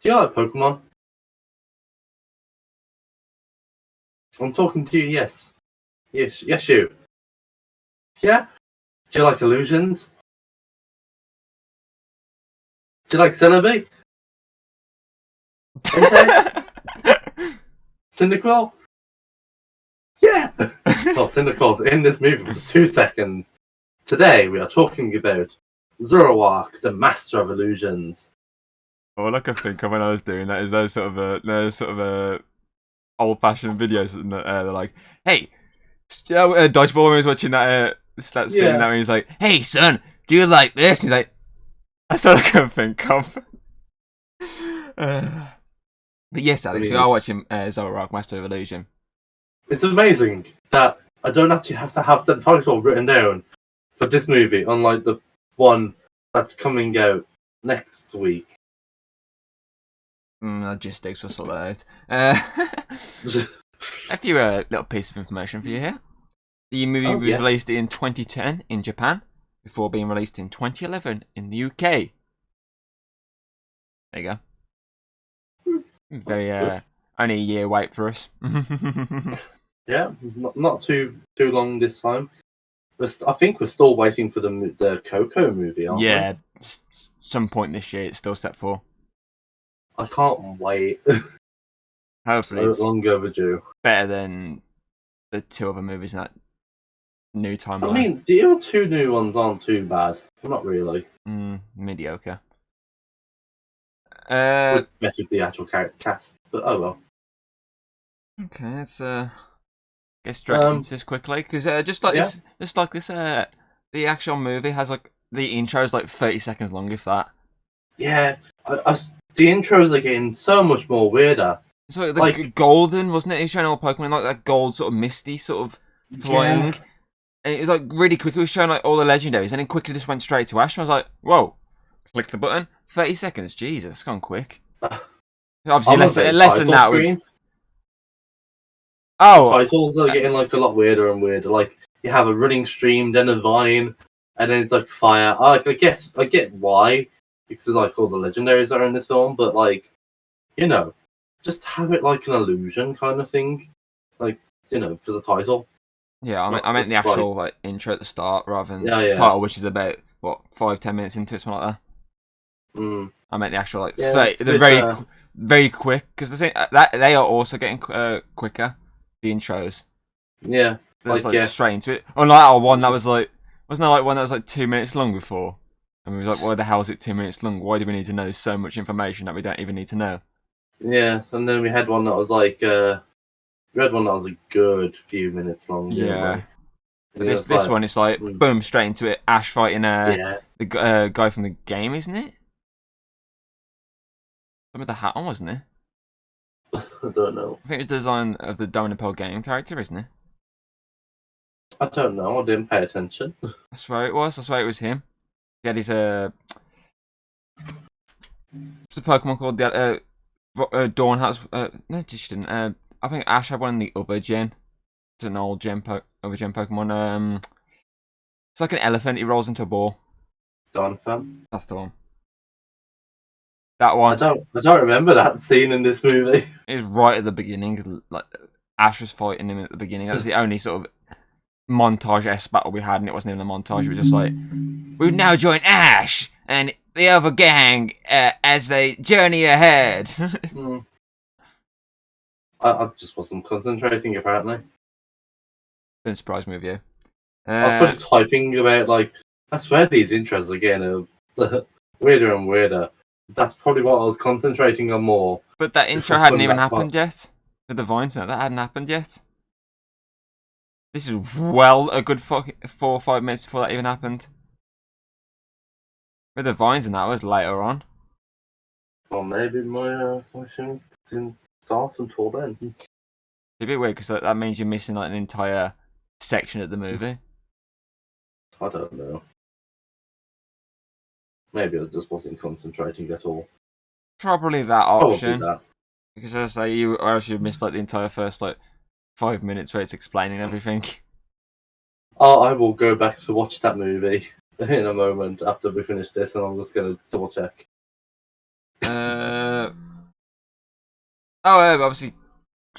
Do you like Pokemon? I'm talking to you, yes. Yes, you. Yeah? Do you like illusions? Do you like Celebi? Entei? Cyndaquil? Yeah! Well, Cyndaquil's in this movie for 2 seconds. Today, we are talking about Zoroak, the Master of Illusions. All I could think of when I was doing that is those sort of old-fashioned videos, and they're like, "Hey, Dodgeball when he was watching that scene, that he's like, "Hey, son, do you like this?" He's like, "That's all I can think of." But yes, Alex, we are watching Zoroak, Master of Illusion. It's amazing that I don't actually have to have the title written down for this movie, unlike the one that's coming out next week. Logistics will sort that out. A few little piece of information for you here. The movie was released in 2010 in Japan, before being released in 2011 in the UK. There you go. Very only a year wait for us. Yeah, not too long this time. I think we're still waiting for the Coco movie, aren't we? Yeah, some point this year it's still set for. I can't wait. Hopefully it's long overdue. Better than the 2 other movies in that new timeline. I mean, the other 2 new ones aren't too bad. Not really. Mediocre. Better with the actual cast, but oh well. Okay, let's get straight into this quickly, because just like this, the actual movie has like the intro is like 30 seconds long, if that. Yeah, the intros are getting so much more weirder. So like golden, wasn't it? He's showing all Pokemon like that gold sort of misty sort of flying, and it was like really quick. It was showing like all the legendaries, and then quickly just went straight to Ash. And I was like, whoa! Click the button. 30 seconds. Jesus, it's gone quick. Obviously, less than that. Titles are getting like a lot weirder and weirder. Like you have a running stream, then a vine, and then it's like fire. I get why, because of, like all the legendaries are in this film, but like, just have it like an illusion kind of thing, like for the title. Yeah, I meant the actual like intro at the start rather than the title, which is about 5-10 minutes into it, something like that. I meant the actual like 30, very quick, because that they are also getting quicker. The intros, just straight into it. Unlike our one that was like, wasn't there like one that was like 2 minutes long before? And we was like, why the hell is it 2 minutes long? Why do we need to know so much information that we don't even need to know? Yeah, and then we had one that was like, a good few minutes long. Yeah. But this one, it's like, boom, straight into it. Ash fighting the guy from the game, isn't it? Some with the hat on, wasn't it? I don't know. I think it was the design of the Diamond and Pearl game character, isn't it? I don't know. I didn't pay attention. I swear it was. I swear it was him. He had his what's the Pokemon called? The Dawn has no, she didn't. I think Ash had one in the other gen. It's an old other gen Pokemon. It's like an elephant. He rolls into a ball. Dawn. That's the one. That one. I don't remember that scene in this movie. It was right at the beginning. Like Ash was fighting him at the beginning. That was the only sort of montage-esque battle we had, and it wasn't even a montage. It was just like, we now join Ash and the other gang as they journey ahead. I just wasn't concentrating, apparently. Didn't surprise me with you. I put typing about, like, I swear these intros are getting weirder and weirder. That's probably what I was concentrating on more. But that intro hadn't even happened yet. With the vines, that hadn't happened yet. This is a good 4 or 5 minutes before that even happened. With the vines and that was later on. Well, maybe my thing didn't start until then. It's a bit weird, because that means you're missing like an entire section of the movie. I don't know. Maybe I just wasn't concentrating at all. Probably that option. Probably that. Because as I say, you missed like the entire first like 5 minutes where it's explaining everything. I will go back to watch that movie in a moment after we finish this, and I'm just going to double check. Oh, obviously,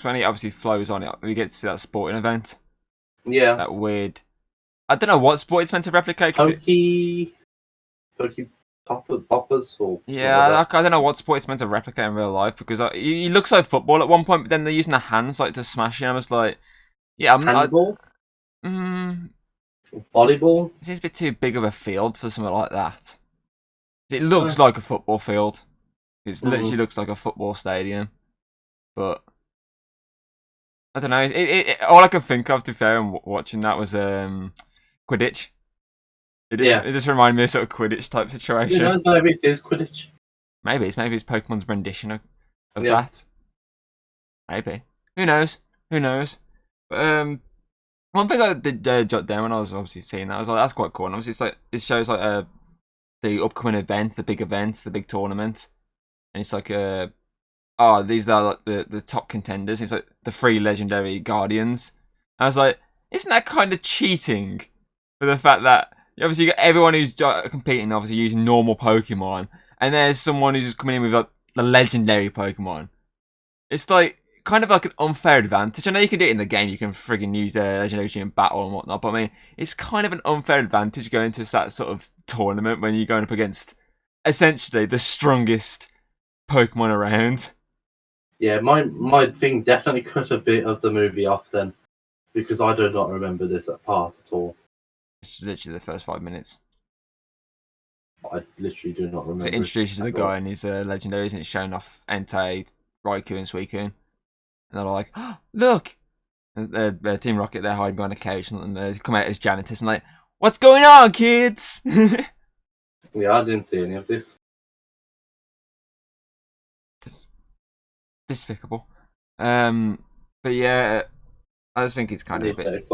when he obviously flows on it, we get to see that sporting event. Yeah. That weird. I don't know what sport it's meant to replicate. Pokey poppers or yeah, I don't know what sport it's meant to replicate in real life because he looks like football at one point, but then they're using their hands like to smash it. I was like, yeah, handball, volleyball. This is a bit too big of a field for something like that. It looks like a football field. It literally looks like a football stadium, but I don't know. All I could think of, to be fair, watching that was Quidditch. It just reminded me of sort of Quidditch type situation. Maybe it is Quidditch. Maybe it's Pokemon's rendition of that. Maybe. Who knows? But one thing I did jot down when I was obviously seeing that, I was like, that's quite cool. And obviously, it's like it shows like the upcoming events, the big events, the big tournaments, and it's like these are like the top contenders. It's like the 3 legendary guardians. And I was like, isn't that kind of cheating? For the fact that obviously you got everyone who's competing, obviously using normal Pokemon, and there's someone who's just coming in with like the legendary Pokemon. It's like kind of like an unfair advantage. I know you can do it in the game, you can friggin' use their legendary in battle and whatnot, but I mean, it's kind of an unfair advantage going to that sort of tournament when you're going up against essentially the strongest Pokemon around. Yeah, my thing definitely cut a bit of the movie off then, because I do not remember this part at all. It's literally the first 5 minutes. I literally do not remember. It introduces the guy and his legendaries, and it's showing off Entei, Raikou, and Suicune. And they're like, oh, look! And, Team Rocket, they're hiding behind a couch, and they come out as janitors and like, what's going on, kids? Yeah, I didn't see any of this. Despicable. But yeah, I just think it's kind of a bit.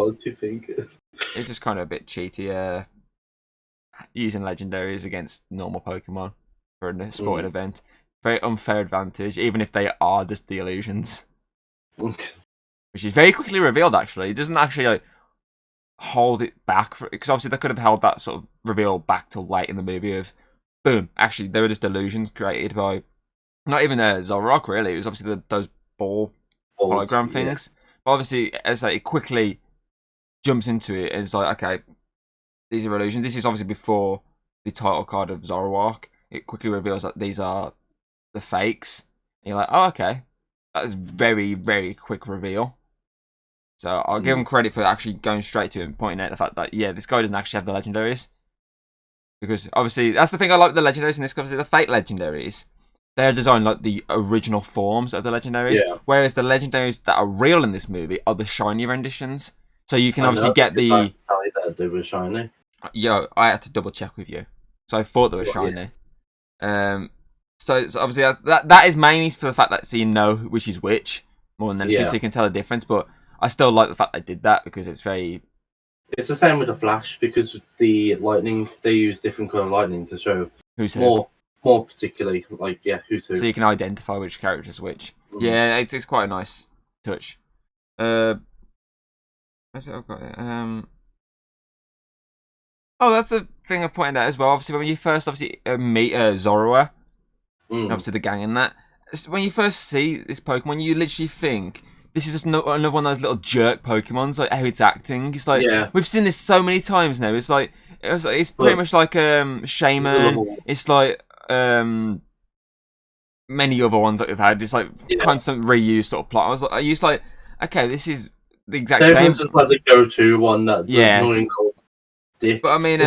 It's just kind of a bit cheaty. Using legendaries against normal Pokemon for a sporting event, very unfair advantage. Even if they are just the illusions, which is very quickly revealed. Actually, it doesn't actually like hold it back because obviously they could have held that sort of reveal back till late in the movie. Of boom, actually they were just illusions created by. Not even Zoroak, really. It was obviously those balls, hologram things. Yeah. But obviously, as it quickly jumps into it, and it's like, okay, these are illusions. This is obviously before the title card of Zoroak. It quickly reveals that these are the fakes. And you're like, oh, okay. That is very, very quick reveal. So I'll give him credit for actually going straight to it and pointing out the fact that, yeah, this guy doesn't actually have the legendaries. Because obviously, that's the thing I like with the legendaries in this, obviously the fake legendaries. They're designed like the original forms of the legendaries, whereas the legendaries that are real in this movie are the shiny renditions. So you can obviously get the. They were shiny. Yo, I had to double check with you, so I thought they were shiny. Yeah. So obviously that is mainly for the fact that so you know which is which more than anything, so you can tell the difference. But I still like the fact they did that because it's very. It's the same with the Flash because with the lightning they use different color lightning to show who's who. More particularly, like, who's who. So you can identify which character is which. Yeah, it's quite a nice touch. Where's it? I've got it. Oh, that's the thing I pointed out as well. Obviously, when you first meet Zoroa, obviously the gang in that, when you first see this Pokemon, you literally think this is just another one of those little jerk Pokemons, like how it's acting. It's like, we've seen this so many times now. It's like, it's pretty much like Shaman. It's like many other ones that we've had. It's like constant reuse sort of plot. I used like, okay, this is the exact same. It's just like the go-to one that's annoying old dick. But I mean,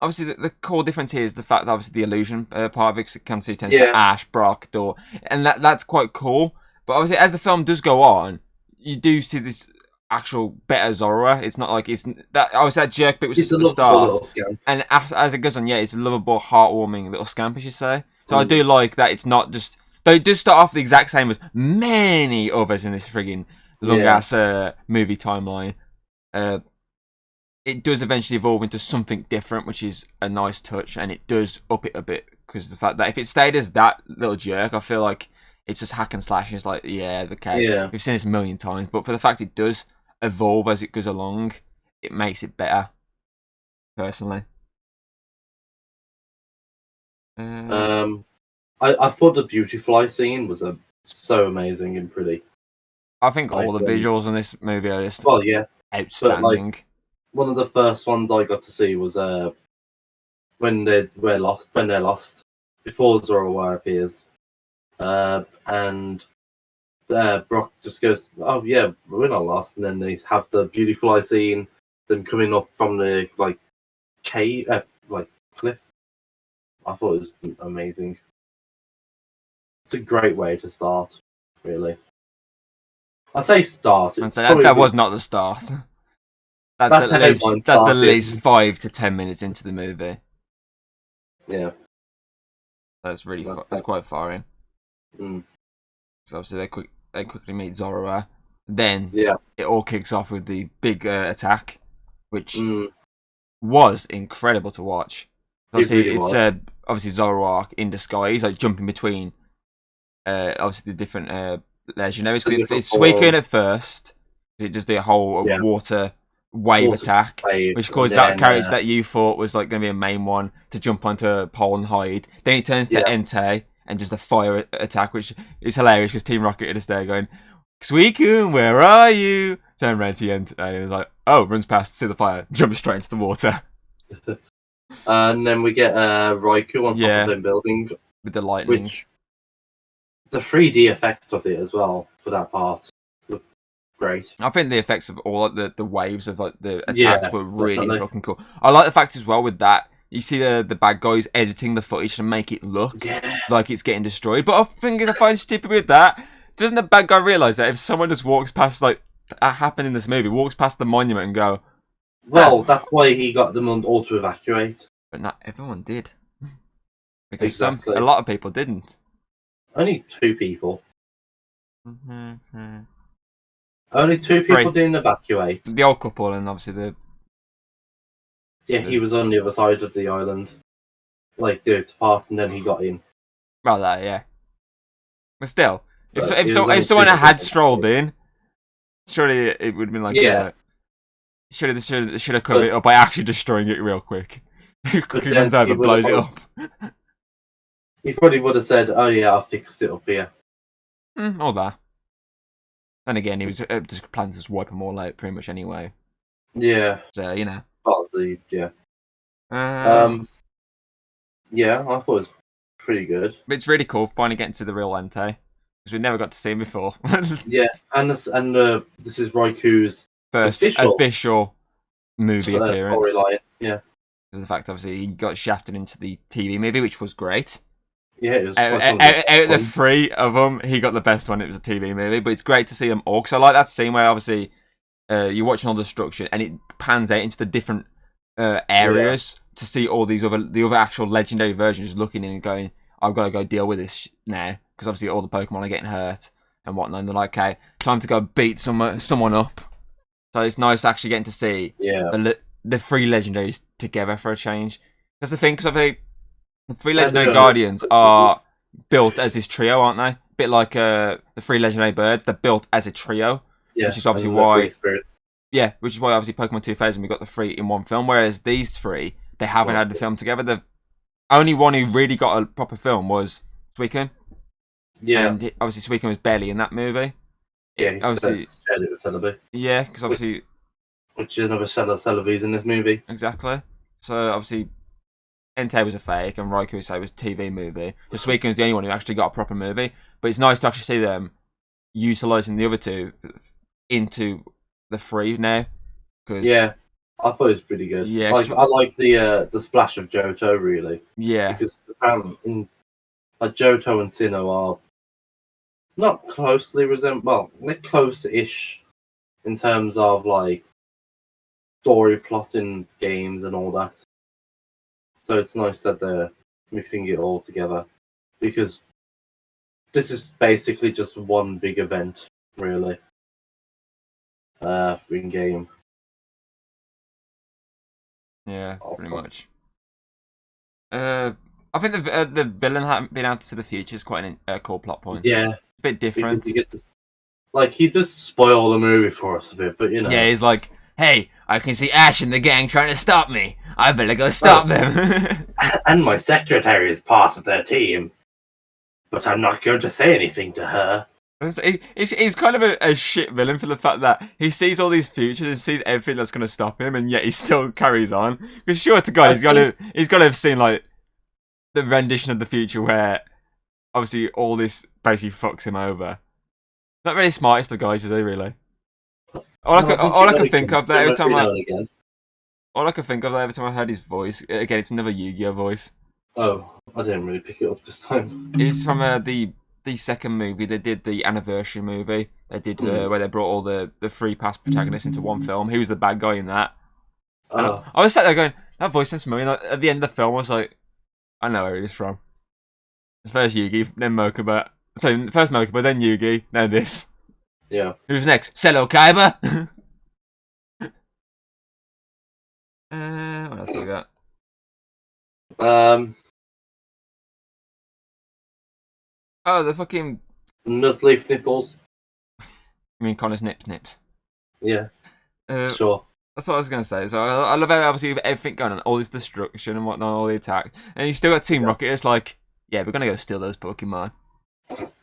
obviously the core difference here is the fact that obviously the illusion part of it comes to Ash, Brock, Door, and that's quite cool. But obviously, as the film does go on, you do see this actual better Zoroa. It's not like it's that. Obviously, that jerk bit was just at the start, and as it goes on, it's a lovable, heartwarming little scamp, as you say. So I do like that. It's not just. Though it does start off the exact same as many others in this frigging long ass movie timeline. It does eventually evolve into something different, which is a nice touch, and it does up it a bit because the fact that if it stayed as that little jerk, I feel like it's just hack and slash. It's like, we've seen this a million times, but for the fact it does evolve as it goes along, it makes it better. Personally, I thought the Beautifly scene was a so amazing and pretty. I think all the visuals in this movie are just outstanding. But, one of the first ones I got to see was when they're lost before Zoroak appears, and Brock just goes, "Oh yeah, we're not lost," and then they have the beautiful eye scene, them coming up from the cave, cliff. I thought it was amazing. It's a great way to start, really. I say start. That was not the start. That's at least 5 to 10 minutes into the movie. Yeah, that's really that's quite far in. So obviously they quickly meet Zoroak. Then it all kicks off with the big attack, which was incredible to watch. Obviously, it's obviously Zoroak in disguise, like jumping between obviously the different legendaries. Because it's Suicune at first. It does the whole water wave attack, which caused that character that you thought was like going to be a main one to jump onto a pole and hide. Then it turns to Entei and just a fire attack, which is hilarious because Team Rocket is there going, "Suicune, where are you?" Turn around to Entei and he's like, "Oh," runs past to the fire, jumps straight into the water. And then we get Raikou on top of the building with the lightning. Which, the 3D effect of it as well for that part looked great. I think the effects of all the waves of the attacks were really fucking cool. I like the fact as well with that you see the bad guys editing the footage to make it look like it's getting destroyed. But I think I find stupid with that. Doesn't the bad guy realise that if someone just walks past that happened in this movie, walks past the monument and go, well, that's why he got them on auto evacuate. But not everyone did, because a lot of people didn't. Only 2 people. Only 2 people didn't evacuate. The old couple and obviously the. Yeah, he was on the other side of the island, like the part, and then he got in. Well, yeah. But still, if someone had strolled in, surely it would have been like, should have covered it up by actually destroying it real quick. Quickly runs over, blows it up. He probably would have said, "Oh yeah, I'll fix it up here." All that. And again, he was just planning to just wipe them all out pretty much anyway. Yeah. So you know. Probably, yeah. Yeah, I thought it was pretty good. But it's really cool finally getting to the real Entei, because we never got to see him before. Yeah, and this is Raikou's first official movie appearance. Storyline, yeah. Because of the fact, obviously, he got shafted into the TV movie, which was great. Yeah, it was. Out of the 3 of them, he got the best one. It was a TV movie, but it's great to see them all. Because I like that scene where obviously you're watching all the destruction, and it pans out into the different areas to see all the other actual legendary versions looking in and going, "I've got to go deal with this now," because obviously all the Pokemon are getting hurt and whatnot. And they're like, "Okay, time to go beat someone up." So it's nice actually getting to see the 3 legendaries together for a change. That's the thing, because the 3 legendary guardians are built as this trio, aren't they? A bit like the 3 legendary birds. They're built as a trio, which is obviously why. Yeah, which is why obviously Pokemon 2000 we got the 3 in one film, whereas these 3 they haven't had the film together. The only one who really got a proper film was Suicune. Yeah, and obviously Suicune was barely in that movie. Yeah, obviously shared it with Celebi. Yeah, because obviously. Which is another Celebi's in this movie. Exactly. So obviously, Entei was a fake, and Raikou was a TV movie. The Suicune was the only one who actually got a proper movie. But it's nice to actually see them utilising the other 2 into the 3 now. Yeah, I thought it was pretty good. Yeah, I like the splash of Johto really. Yeah, because Johto and Sinnoh are not closely well, they're close-ish in terms of like story plotting games and all that. So it's nice that they're mixing it all together, because this is basically just one big event, really. In game. Yeah, pretty much. I think the villain being able to see the future is quite a cool plot point. Yeah, a bit different. He just spoiled the movie for us a bit, but you know. Yeah, he's like, "Hey, I can see Ash and the gang trying to stop me. I better go stop them." And my secretary is part of their team. but I'm not going to say anything to her. He's kind of a shit villain for the fact that he sees all these futures and sees everything that's going to stop him, and yet he still carries on. Because sure to God, he's got to have seen like the rendition of the future where obviously all this basically fucks him over. Not really smartest of guys, is he really? All I can think of there every time I heard his voice, again, it's another Yu-Gi-Oh voice. Oh, I didn't really pick it up this time. It's from the second movie. They did the anniversary movie. They did where they brought all the free pass protagonists into one film. He was the bad guy in that. I was sat there going, that voice sounds familiar. And at the end of the film, I was like, I know where he's from. It's first Yugi, then Mokuba. So first Mokuba, then Yugi, then this. Yeah. Who's next? Selo Kaiba. What else have we got? Oh, the fucking Nuzleaf nipples. I mean Connor's nips. Yeah. Sure. That's what I was going to say. So I love how obviously everything going on, all this destruction and whatnot, all the attack, and you still got Team Rocket. It's like, yeah, we're gonna go steal those Pokemon.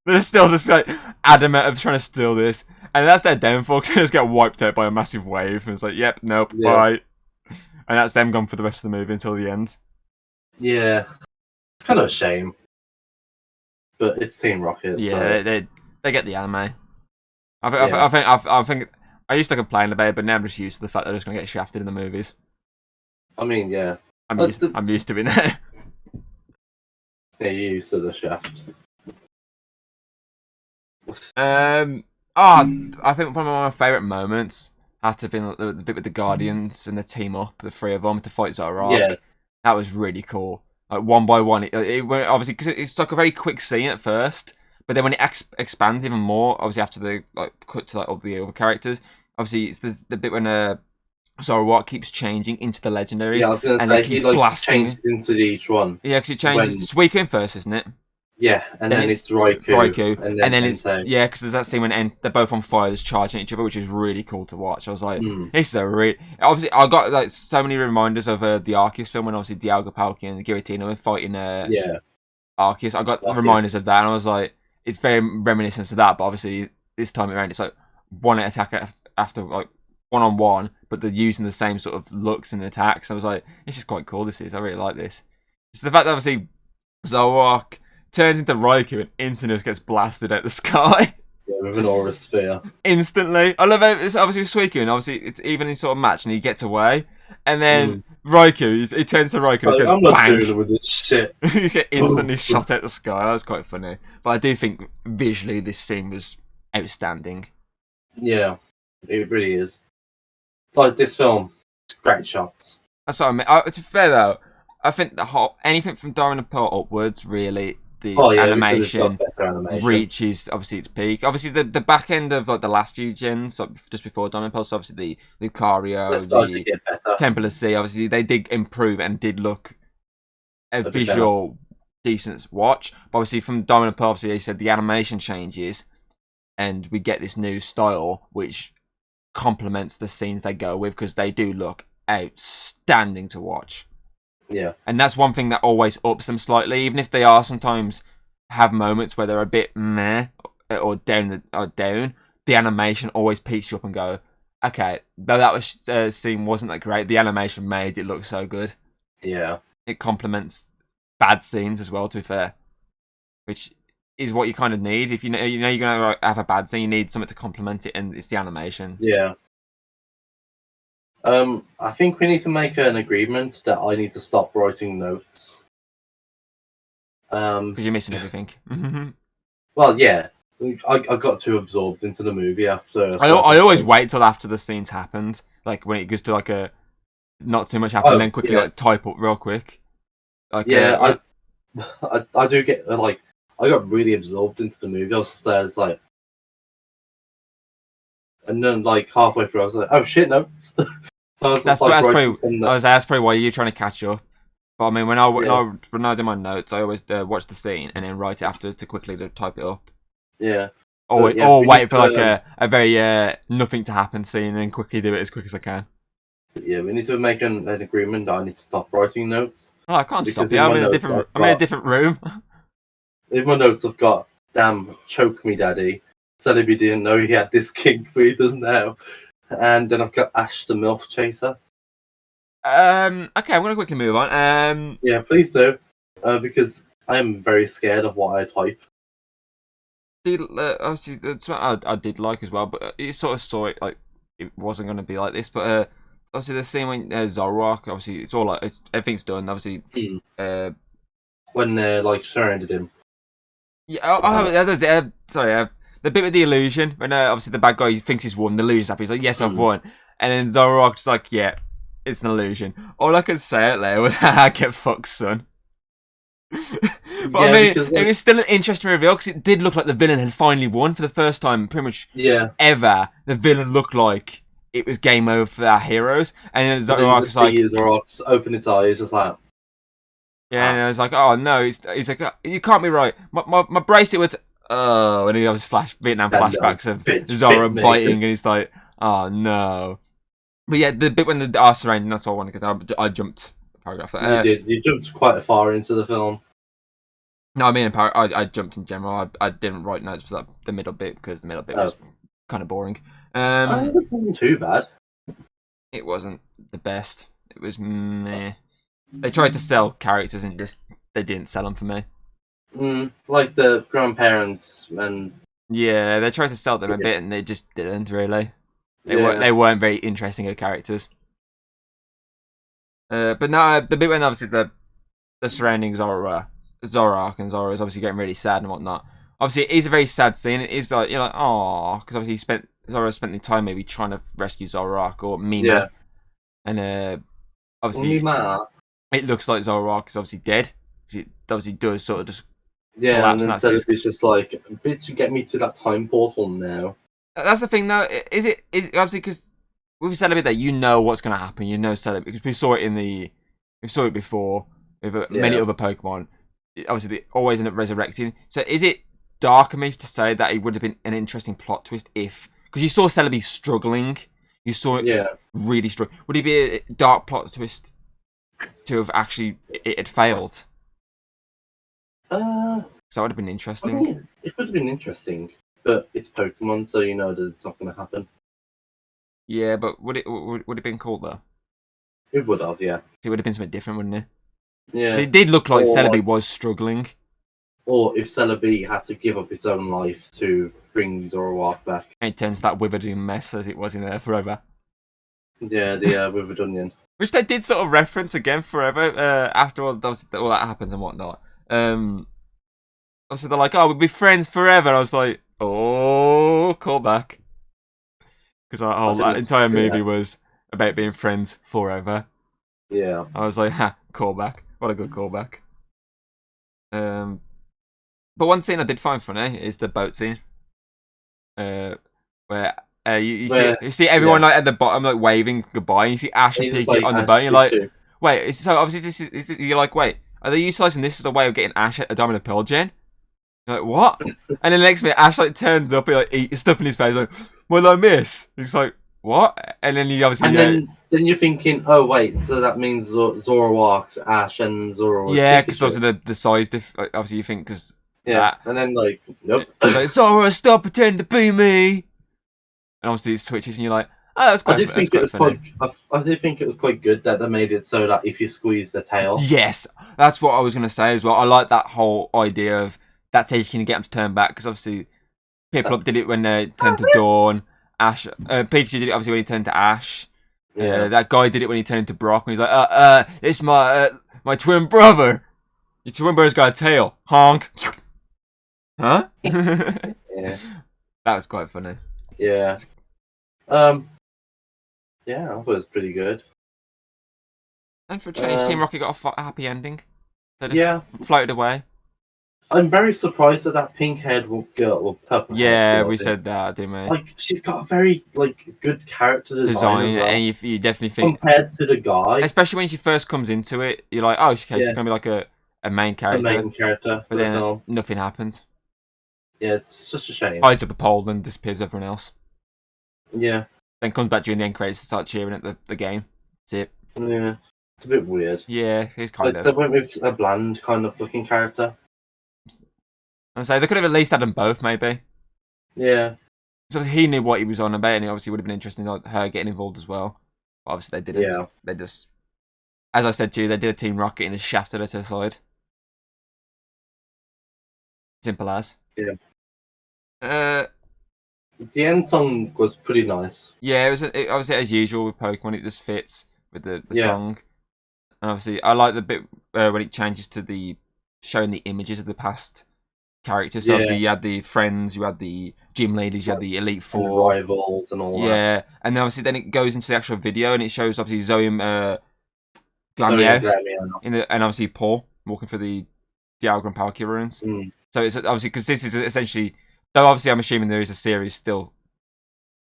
They're still just like adamant of trying to steal this, and that's their downfall. Because they just get wiped out by a massive wave, and it's like, yep, nope, bye. And that's them gone for the rest of the movie until the end. Yeah, it's kind of a shame, but it's Team Rocket. Yeah, so. They get the anime. I think I used to complain about it, but now I'm just used to the fact that they're just gonna get shafted in the movies. I mean, yeah, I'm used to it now. Yeah, you're used to the shaft. I think one of my favourite moments had to have been the bit with the Guardians and the team up, the three of them, to fight Zoroak. Yeah. That was really cool. Like, one by one, it went, obviously, because it's like a very quick scene at first, but then when it expands even more, obviously after the cut to all the other characters, obviously it's the bit when Zoroak keeps changing into the legendaries. Yeah, I was going to say, he blasting changes into each one. Yeah, because it changes. It's Suicune first, isn't it? Yeah, and then it's Raikou. And then it's yeah, because there's that scene when they're both on fire, just charging each other, which is really cool to watch. I was like, this is a really obviously I got like so many reminders of the Arceus film when obviously Dialga, Palkia, and Giratina were fighting Arceus. I got reminders of that, and I was like, it's very reminiscent of that, but obviously this time around it's like one attack after like 1-on-1, but they're using the same sort of looks and attacks. I was like, this is quite cool. I really like this. It's the fact that obviously Zoroark turns into Raikou and instantly just gets blasted out the sky. Yeah, with an aura sphere. Instantly. I love it. It's obviously Suicune. Obviously, it's even in sort of match and he gets away. And then Raikou, he turns to Raikou and just goes, I'm not doing with this shit. He gets instantly shot out the sky. That was quite funny. But I do think visually this scene was outstanding. Yeah, it really is. Like this film, great shots. That's what I mean. To be fair though, I think anything from Diamond and Pearl upwards, really, the animation reaches obviously its peak. Obviously, the back end of like the last few gens, like, just before Diamond and Pearl, so obviously the Lucario, the Temple of Sea, obviously they did improve and did look a visual decent watch. But obviously from Diamond and Pearl, obviously they said the animation changes, and we get this new style which complements the scenes they go with, because they do look outstanding to watch. Yeah, and that's one thing that always ups them slightly, even if they are sometimes have moments where they're a bit meh or down. The animation always peaks you up and go, okay, though that scene wasn't that great, the animation made it look so good. Yeah, it complements bad scenes as well. To be fair, which is what you kind of need. If you know you're gonna have a bad scene, you need something to complement it, and it's the animation. Yeah. I think we need to make an agreement that I need to stop writing notes. Because you're missing everything. Well, yeah, I got too absorbed into the movie after. I always wait till after the scene's happened, like when it goes to like a not too much happened, then quickly like type up real quick. Like I do get like I got really absorbed into the movie. I was just there, it's like, and then like halfway through, I was like, oh shit, no. So that's probably why you're trying to catch up. But I mean, when I do my notes, I always watch the scene and then write it afterwards to quickly type it up. Yeah. Or wait for like a very nothing to happen scene and then quickly do it as quick as I can. Yeah, we need to make an agreement that I need to stop writing notes. Oh, I can't stop you. I'm in a different room. In my notes, I've got, damn, choke me, daddy. Celebi didn't know he had this kink, but he does now. And then I've got Ash the MILF Chaser. Okay, I'm gonna quickly move on. Yeah, please do, because I am very scared of what I type. Obviously, that's what I did like as well, but you sort of saw it like it wasn't gonna be like this. But obviously, the scene when Zoroark, obviously, it's all like everything's done. Obviously, when they like surrounded him. Yeah. That was it. Sorry. The bit with the illusion when obviously the bad guy thinks he's won, the illusion's happy. He's like, "Yes, I've won," and then Zoroark's like, "Yeah, it's an illusion." All I could say out there was, "Haha, get fucked, son." But I mean, it was still an interesting reveal because it did look like the villain had finally won for the first time, pretty much ever. The villain looked like it was game over for our heroes, and then Zoroark's like, Zoroark open its eyes, just like, yeah, and I was like, "Oh no!" He's like, "You can't be right." My bracelet was, and he was Vietnam flashbacks of Zoro biting, and he's like, "Oh no!" But yeah, the bit when the are surrounding, that's what I wanted to get. I jumped a paragraph. You did. You jumped quite far into the film. No, I mean, I jumped in general. I didn't write notes for like, the middle bit because the middle bit was kind of boring. It wasn't too bad. It wasn't the best. It was meh. They tried to sell characters and just they didn't sell them for me. Like the grandparents and yeah, they tried to sell them a bit and they just didn't really. They weren't very interesting as characters. But no, the bit when obviously the surroundings are Zoroark and Zoro is obviously getting really sad and whatnot. Obviously, it is a very sad scene. It is like you're like, oh, because obviously Zoro spent the time maybe trying to rescue Zoroark or Mina, and obviously it looks like Zoroark is obviously dead because it obviously does sort of just collapse. And then it's just like, bitch, get me to that time portal now. That's the thing, though. Is it obviously because with Celebi there, you know what's going to happen. You know Celebi because we saw it before with many other Pokemon. Obviously, they always end up resurrecting. So, is it dark of me to say that it would have been an interesting plot twist if because you saw Celebi struggling, you saw it really struggle. Would it be a dark plot twist to have actually it had failed? So that would have been interesting. I mean, it would have been interesting, but it's Pokemon, so you know that it's not going to happen. Yeah, but would it have been cool though? It would have, yeah. It would have been something different, wouldn't it? Yeah. So it did look like Celebi was struggling. Or if Celebi had to give up its own life to bring Zoroark back. And it turns that withered mess as it was in there forever. Yeah, the withered onion. Which they did sort of reference again forever after all that happens and whatnot. Also, they're like, oh, we'll be friends forever. And I was like, oh, call back. Because that entire movie was about being friends forever. Yeah. I was like, ha, callback. What a good callback. But one scene I did find funny is the boat scene. Where you see everyone like at the bottom like waving goodbye, and you see Ash and Pikachu on the boat. And you're like, wait. So obviously you're like, wait, are they utilising this as a way of getting Ash at a Diamond and Pearl gen? You're like, what? And then the next minute, Ash like turns up, he like eats stuff in his face, like, what did I miss? He's like, what? And then he obviously. And then you're thinking, oh wait, so that means Zoroark's Ash and Zoroark's yeah, because obviously the size obviously you think because. Yeah, and then like, nope. Like, Zoro, stop pretending to be me. And obviously it switches, and you're like, oh, that's quite. I did think it was quite good that they made it so that if you squeeze the tail. Yes, that's what I was going to say as well. I like that whole idea of that's how you can get them to turn back because obviously Piplup did it when they turned to Dawn. Ash, Pikachu did it obviously when he turned to Ash. Yeah. That guy did it when he turned into Brock. And he's like, it's my twin brother. Your twin brother's got a tail. Honk. Huh? Yeah. That was quite funny. Yeah. Yeah, I thought it was pretty good. And for a change, Team Rocket got a happy ending. They just floated away. I'm very surprised that pink-haired girl, or purple. Yeah, we said that, didn't we? Like, she's got a very good character design well. And you definitely think compared to the guy, especially when she first comes into it, you're like, oh, she's gonna be like a main character. A main character, but then nothing happens. Yeah, it's such a shame. Hides up a pole and disappears with everyone else. Yeah. Then comes back during the end credits to start cheering at the game. That's it. Yeah, it's a bit weird. Yeah, it's kind of. They went with a bland kind of looking character. And so they could have at least had them both, maybe. Yeah. So he knew what he was on about, and it obviously would have been interesting, like her getting involved as well. But obviously, they didn't. Yeah. They just, as I said to you, they did a Team Rocket and just shafted her to the side. Simple as. Yeah. The end song was pretty nice. Yeah, it obviously, as usual with Pokemon, it just fits with the song. And obviously, I like the bit when it changes to the showing the images of the past characters. So obviously, you had the friends, you had the gym leaders, you had the Elite Four, and rivals, and all that. Yeah, and then obviously, then it goes into the actual video, and it shows obviously Zoe Glamio and obviously Paul walking through the Dialga and Palkia ruins. So it's obviously because this is essentially, though obviously I'm assuming there is a series still.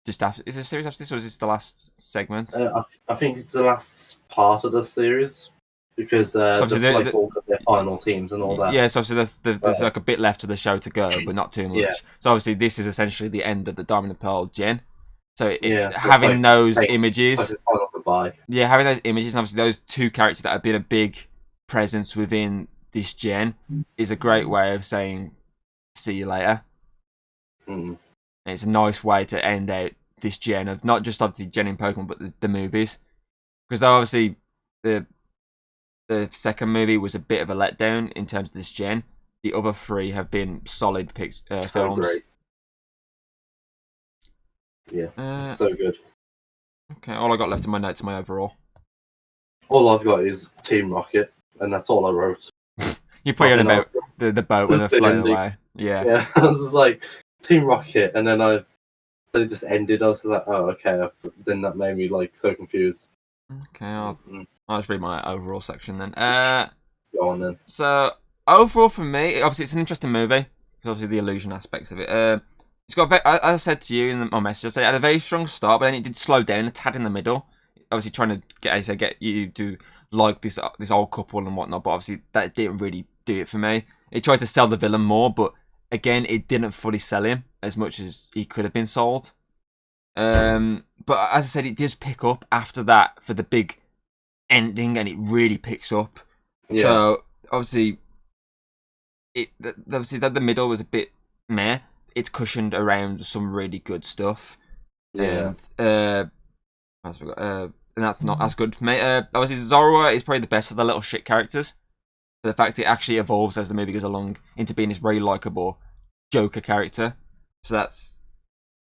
Just after, is there a series after this, or is this the last segment? I think it's the last part of the series because so they've all got their final teams and all that. Yeah, so obviously there's like a bit left of the show to go, but not too much. Yeah. So obviously this is essentially the end of the Diamond and Pearl gen. So having those images, having those images, and obviously those two characters that have been a big presence within this gen is a great way of saying see you later. And it's a nice way to end out this gen of not just obviously gen in Pokemon, but the movies. Because obviously the second movie was a bit of a letdown in terms of this gen. The other three have been solid films. Great. Yeah, so good. Okay, all I got left in my notes are my overall. All I've got is Team Rocket, and that's all I wrote. You put it about the boat when they're floating away. Yeah, I was just like, Team Rocket, and then it just ended. I was like, oh, okay. Then that made me like so confused. Okay, I'll just read my overall section then. Go on then. So overall for me, obviously it's an interesting movie because obviously the illusion aspects of it. It's got, as I said to you in my message, I said it had a very strong start, but then it did slow down a tad in the middle. Obviously trying to get you to like this old couple and whatnot, but obviously that didn't really do it for me. It tried to sell the villain more, but again, it didn't fully sell him as much as he could have been sold. But as I said, it does pick up after that for the big ending, and it really picks up. Yeah. So obviously, the middle was a bit meh. It's cushioned around some really good stuff. Yeah. And and that's not as good for me. Obviously, Zoroak is probably the best of the little shit characters. The fact it actually evolves as the movie goes along into being this very likable Joker character. So that's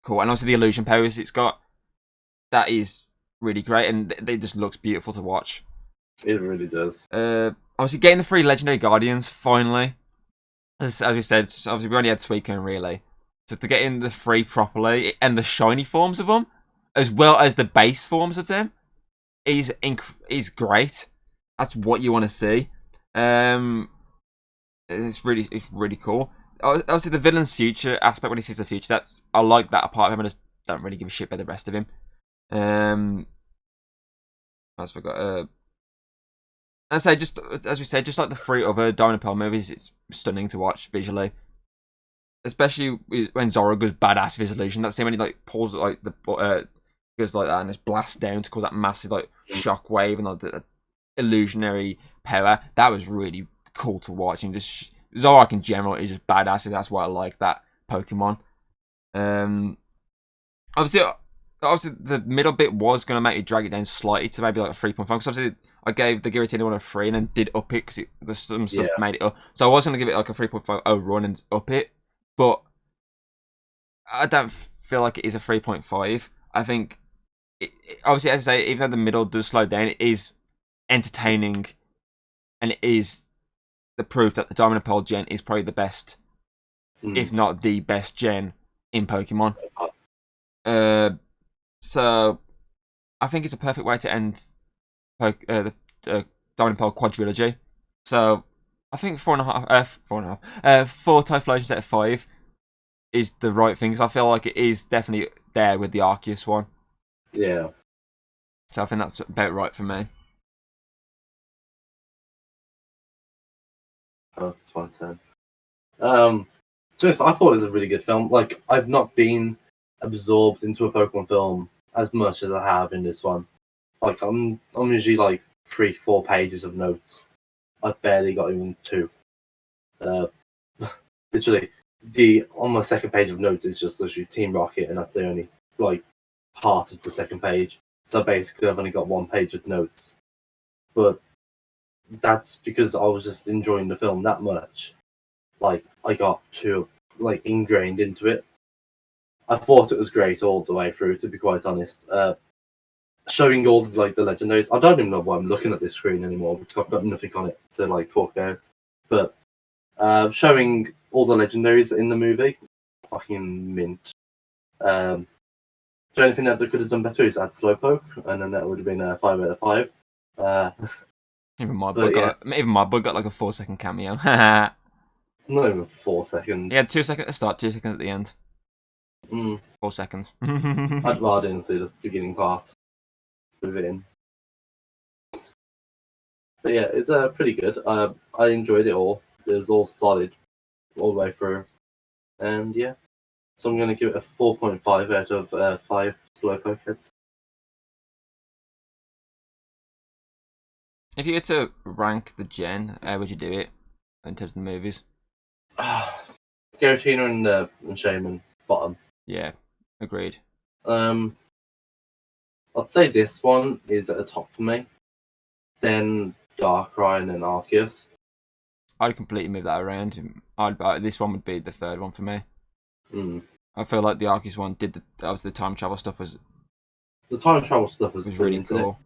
cool. And also the illusion powers it's got, that is really great, and it just looks beautiful to watch. It really does. Obviously getting the 3 legendary guardians finally. As we said, obviously we only had Suicune and Relay. So to get in the 3 properly, and the shiny forms of them, as well as the base forms of them, is great. That's what you want to see. It's really cool. Obviously, the villain's future aspect, when he sees the future, I like that part of him. I just don't really give a shit about the rest of him. I just forgot. I say, just as we said, just like the 3 other Diamond and Pearl movies, it's stunning to watch visually. Especially when Zoro goes badass with his illusion. That's the when he like pulls like the goes like that and just blasts down to cause that massive like shock wave and like the illusionary power. That was really cool to watch. And just Zoroark in general is just badass, and that's why I like that Pokemon. Obviously the middle bit was going to make me drag it down slightly to maybe like a 3.5, because obviously I gave the Giratina one a 3 and then did up it because there's some stuff made it up. So I was going to give it like a 3.5 overrun and up it, but I don't feel like it is a 3.5. I think, obviously, as I say, even though the middle does slow down, it is entertaining, and it is the proof that the Diamond and Pearl gen is probably the best, if not the best gen in Pokemon. So I think it's a perfect way to end the Diamond and Pearl quadrilogy. So I think 4.5, 4 Typhlosions out of 5 is the right thing, because I feel like it is definitely there with the Arceus one. Yeah. So I think that's about right for me. Oh, it's my turn. So yes, I thought it was a really good film. Like, I've not been absorbed into a Pokemon film as much as I have in this one. Like, I'm usually like 3-4 pages of notes. I've barely got even 2. Literally, on my second page of notes is just literally Team Rocket, and that's the only like part of the second page. So basically, I've only got one page of notes, but that's because I was just enjoying the film that much. Like I got too like ingrained into it. I thought it was great all the way through, to be quite honest. Showing all like the legendaries. I don't even know why I'm looking at this screen anymore because I've got nothing on it to like talk about. But showing all the legendaries in the movie, fucking mint. The only thing that they could have done better is add Slowpoke, and then that would have been a 5 out of 5. Even my boy got like a 4-second cameo. Not even 4 seconds. He had 2 seconds at the start, 2 seconds at the end. 4 seconds. I'd rather didn't see the beginning part. Move it in. But yeah, it's pretty good. I enjoyed it all. It was all solid all the way through. And yeah. So I'm going to give it a 4.5 out of 5 Slowpoke heads. If you were to rank the gen, how would you do it in terms of the movies? Giratina and Shaman, bottom. Yeah, agreed. I'd say this one is at the top for me. Then Darkrai and then Arceus. I'd completely move that around. This one would be the third one for me. I feel like the Arceus one the time travel stuff was. The time travel stuff was really cool.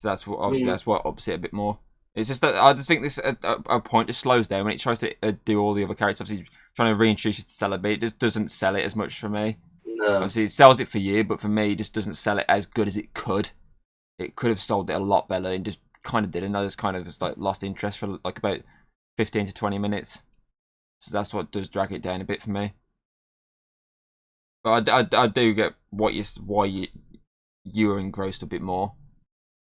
So that's what ups it a bit more. It's just that I just think this at a point just slows down when it tries to do all the other characters. Obviously, trying to reintroduce it to Celebi, it just doesn't sell it as much for me. No. Obviously, it sells it for you, but for me, it just doesn't sell it as good as it could. It could have sold it a lot better and just kind of didn't. I just kind of just like lost interest for like about 15 to 20 minutes. So that's what does drag it down a bit for me. But I do get why you were engrossed a bit more.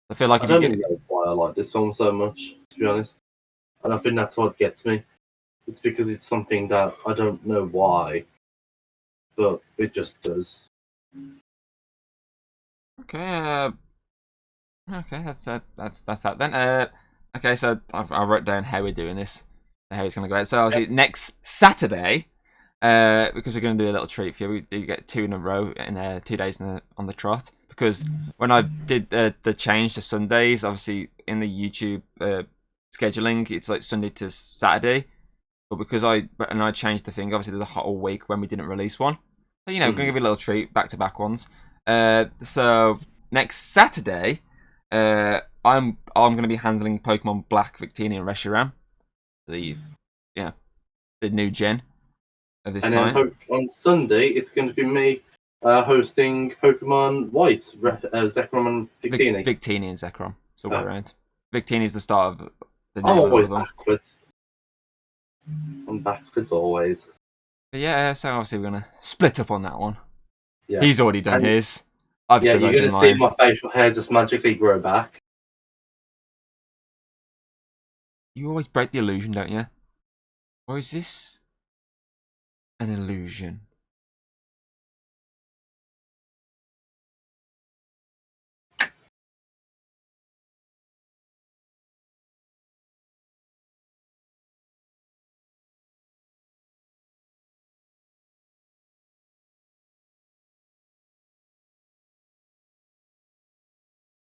I feel like I don't even know why I like this film so much, to be honest. And I think that's what gets me. It's because it's something that I don't know why, but it just does. Okay. Okay, that's that then. Okay, so I wrote down how we're doing this, how it's gonna go out. So obviously next Saturday, because we're gonna do a little treat for you. We get 2 in a row in 2 days on the trot. Because when I did the change to Sundays, obviously in the YouTube scheduling, it's like Sunday to Saturday. But because I changed the thing, obviously there's a whole week when we didn't release one. So gonna give you a little treat, back-to-back ones. So next Saturday, I'm gonna be handling Pokemon Black, Victini, and Reshiram. The new gen of this time. And then on Sunday, it's going to be me hosting Pokemon White, Zekrom and Victini. Victini and Zekrom. So way around. Victini is the start of the new I'm always backwards. I'm backwards always. But yeah, so obviously we're going to split up on that one. Yeah. He's already done his. I've still got you're going to see my facial hair just magically grow back. You always break the illusion, don't you? Or is this an illusion?